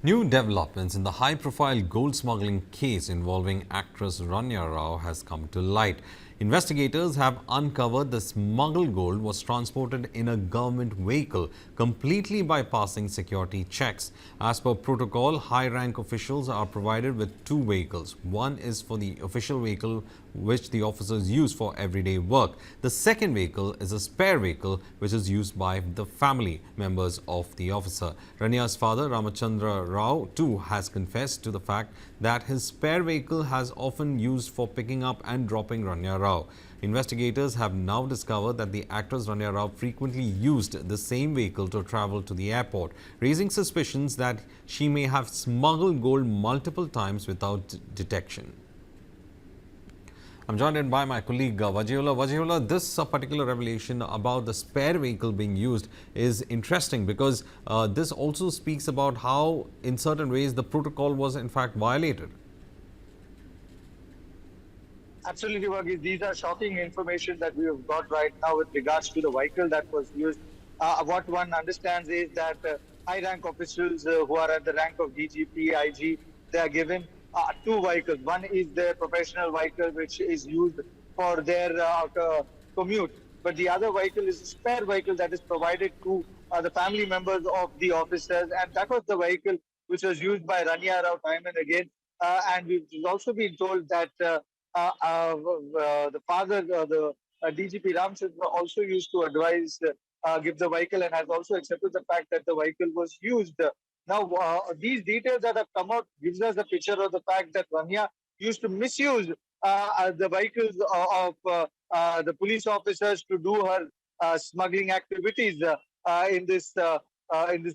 New developments in the high-profile gold smuggling case involving actress Ranya Rao has come to light. Investigators have uncovered the smuggled gold was transported in a government vehicle, completely bypassing security checks. As per protocol, high-rank officials are provided with two vehicles. One is for the official vehicle, which the officers use for everyday work. The second vehicle is a spare vehicle, which is used by the family members of the officer. Ranya's father, Ramachandra Rao, too has confessed to the fact that his spare vehicle has often used for picking up and dropping Ranya Rao. Investigators have now discovered that the actress Ranya Rao frequently used the same vehicle to travel to the airport, raising suspicions that she may have smuggled gold multiple times without detection. I'm joined in by my colleague Vajiola. Vajiola, this particular revelation about the spare vehicle being used is interesting because this also speaks about how, in certain ways, the protocol was in fact violated. Absolutely, Varghese. These are shocking information that we have got right now with regards to the vehicle that was used. What one understands is that high-rank officials who are at the rank of DGP, IG, they are given two vehicles. One is their professional vehicle, which is used for their commute. But the other vehicle is a spare vehicle that is provided to the family members of the officers. And that was the vehicle which was used by Ranya Rao time and again. And we've also been told that the father, the DGP Ramachandra also used to advise, give the vehicle, and has also accepted the fact that the vehicle was used. Now, these details that have come out gives us a picture of the fact that Rania used to misuse the vehicles of the police officers to do her smuggling activities. In this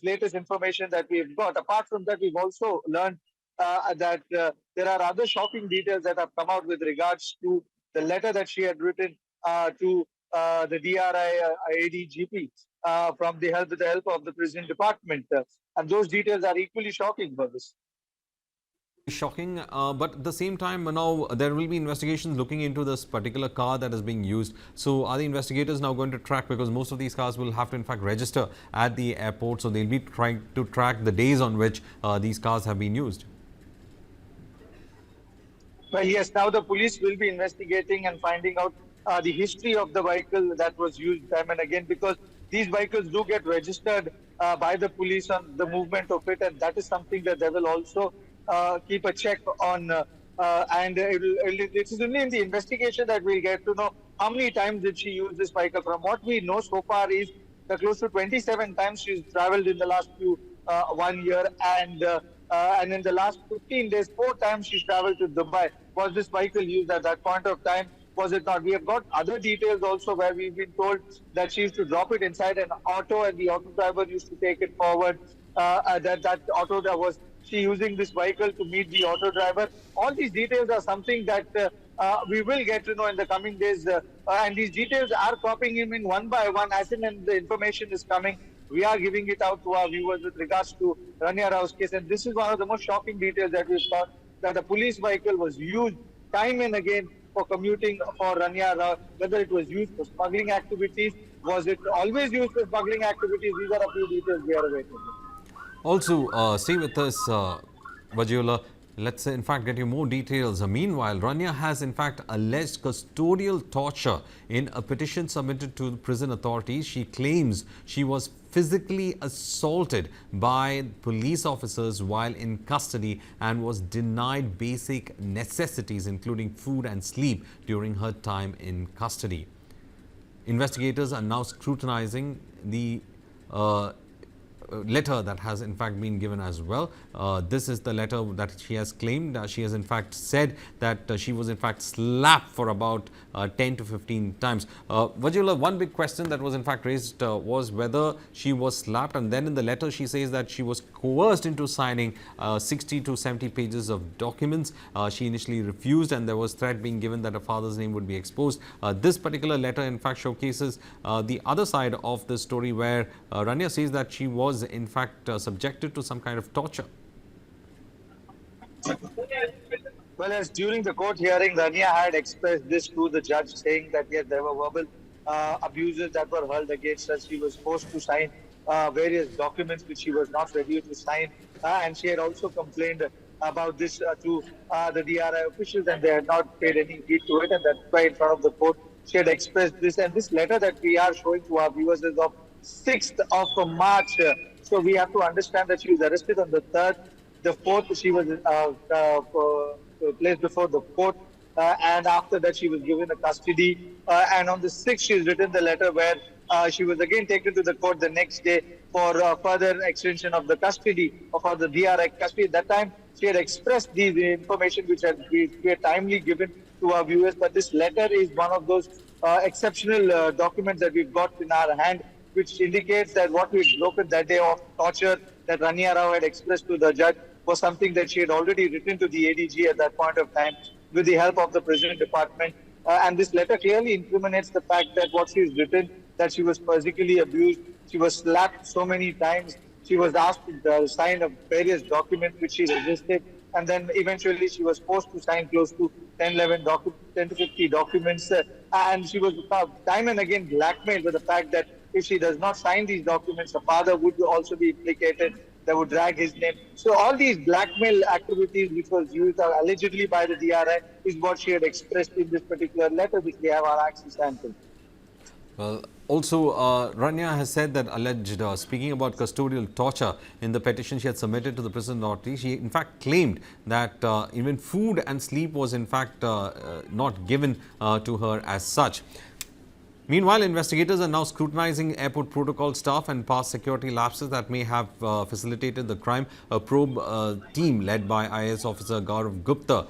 latest information that we've got. Apart from that, we've also learned that there are other shocking details that have come out with regards to the letter that she had written to the DRI ADGP with the help of the prison department. And those details are equally shocking for this. Shocking, but at the same time, now there will be investigations looking into this particular car that is being used. So, are the investigators now going to track, because most of these cars will have to in fact register at the airport, so they'll be trying to track the days on which these cars have been used? Well, yes, now the police will be investigating and finding out the history of the vehicle that was used time and again, because these vehicles do get registered by the police on the movement of it, and that is something that they will also keep a check on. And it is only in the investigation that we'll get to know how many times did she use this vehicle. From what we know so far is that close to 27 times she's traveled in the last 1 year, and in the last 15 days, 4 times she's traveled to Dubai. Was this vehicle used at that point of time? Was it not? We have got other details also where we've been told that she used to drop it inside an auto and the auto driver used to take it forward. That auto that was she using this vehicle to meet the auto driver. All these details are something that we will get to know in the coming days. And these details are cropping in one by one as in and the information is coming. We are giving it out to our viewers with regards to Ranya Rao's case. And this is one of the most shocking details that we saw, that a police vehicle was used time and again for commuting for Ranya Rao, whether it was used for smuggling activities, was it always used for smuggling activities? These are a few details we are awaiting. Also, stay with us, Vajiola. Let's in fact get you more details. Meanwhile, Rania has in fact alleged custodial torture in a petition submitted to the prison authorities. She claims she was physically assaulted by police officers while in custody and was denied basic necessities including food and sleep during her time in custody. Investigators are now scrutinizing the letter that has in fact been given as well. This is the letter that she has claimed. She has in fact said that she was in fact slapped for about 10 to 15 times. Vajula, one big question that was in fact raised was whether she was slapped, and then in the letter she says that she was coerced into signing 60 to 70 pages of documents. She initially refused and there was threat being given that her father's name would be exposed. This particular letter in fact showcases the other side of the story where Rania says that she was in fact subjected to some kind of torture. Well, as during the court hearing, Rania had expressed this to the judge, saying that yes, there were verbal abuses that were hurled against her. She was forced to sign various documents which she was not ready to sign. And she had also complained about this to the DRI officials, and they had not paid any heed to it. And that's why, in front of the court, she had expressed this. And this letter that we are showing to our viewers is of 6th of March. So we have to understand that she was arrested on the 3rd. The 4th, she was placed before the court. And after that, she was given a custody. And on the 6th, she's written the letter where she was again taken to the court the next day for further extension of the custody of the DRI custody. At that time, she had expressed the information which had we had timely given to our viewers. But this letter is one of those exceptional documents that we've got in our hand, which indicates that what we had broken that day of torture that Ranya Rao had expressed to the judge was something that she had already written to the ADG at that point of time with the help of the prison department. And this letter clearly incriminates the fact that what she has written, that she was physically abused, she was slapped so many times, she was asked to sign various documents which she resisted, and then eventually she was forced to sign close to 10 to 50 documents, and she was time and again blackmailed with the fact that if she does not sign these documents, her father would also be implicated. They would drag his name. So all these blackmail activities, which was used allegedly by the DRI, is what she had expressed in this particular letter, which we have our access sample. Well, also, Ranya has said that alleged, speaking about custodial torture, in the petition she had submitted to the prison authority, she in fact claimed that even food and sleep was in fact not given to her as such. Meanwhile, investigators are now scrutinizing airport protocol staff and past security lapses that may have facilitated the crime. A probe team led by IAS officer Gaurav Gupta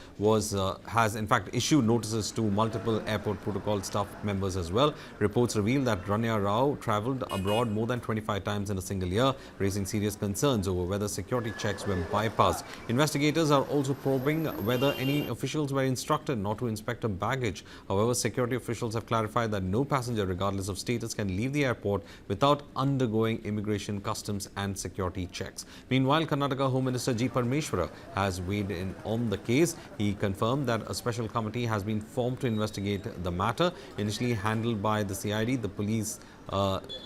has in fact issued notices to multiple airport protocol staff members as well. Reports reveal that Ranya Rao travelled abroad more than 25 times in a single year, raising serious concerns over whether security checks were bypassed. Investigators are also probing whether any officials were instructed not to inspect her baggage. However, security officials have clarified that no passenger, regardless of status, can leave the airport without undergoing immigration, customs and security checks. Meanwhile, Karnataka Home Minister G. Parmeshwara has weighed in on the case. He confirmed that a special committee has been formed to investigate the matter. Initially handled by the CID, the police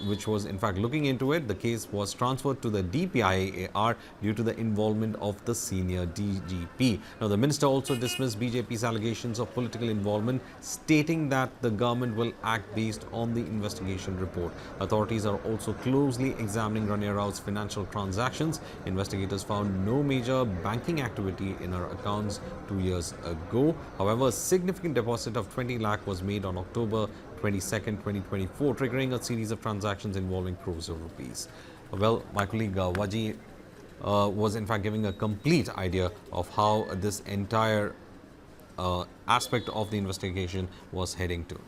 which was in fact looking into it, the case was transferred to the DPIAR due to the involvement of the senior DGP. Now, the minister also dismissed BJP's allegations of political involvement, stating that the government will act based on the investigation report. Authorities are also closely examining Ranya Rao's financial transactions. Investigators found no major banking activity in her accounts 2 years ago. However, a significant deposit of 20 lakh was made on October 22nd, 2024, triggering a series of transactions involving crores of rupees. Well, my colleague Waji was in fact giving a complete idea of how this entire aspect of the investigation was heading to.